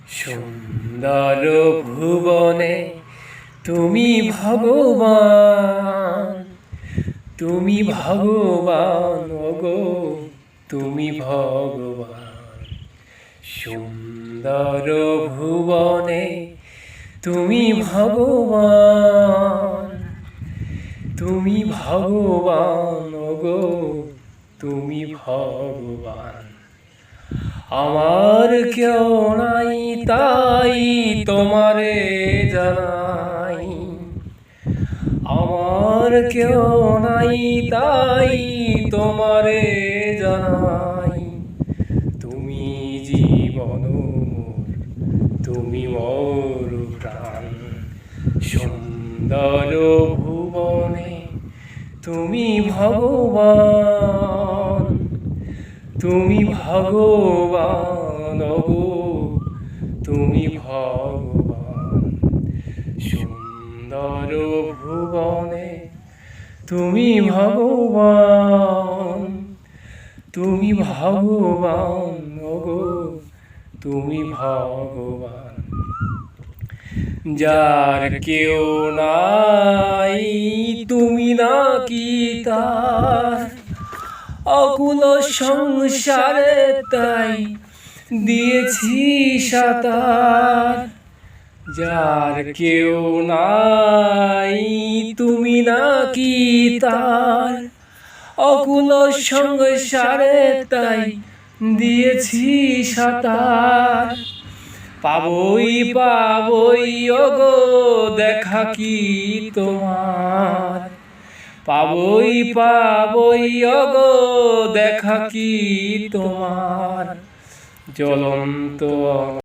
সুন্দর ভুবনে তুমি ভগবান, তুমি ভগবান ওগো, তুমি ভগবান। সুন্দর ভুবনে তুমি ভগবান, তুমি ভগবান ওগো, তুমি ভগবান। আমার কেউ নাই তাই তোমারে জানাই, আমার কেউ নাই তাই তোমারে জানাই। তুমি জীবন তুমি মোর প্রাণ। সুন্দর ভুবনে তুমি ভগবান, তুমি ভগবান ওগো, তুমি ভগবান। সুন্দর ভুবনে তুমি ভগবান, তুমি ভগবান ওগো, তুমি ভগবান। যার কেউ নাই তুমি নাকি তার, অকুল সংসারে তাই দিয়েছি সাঁতার। যার কেউ নাই তুমি নাকি তার, অকুল সংসারে তাই দিয়েছি সাঁতার। পাবই পাবই ওগো দেখা কি তোমার, পাবই পাবই ওগো দেখা কি তোমার। জ্বলন্ত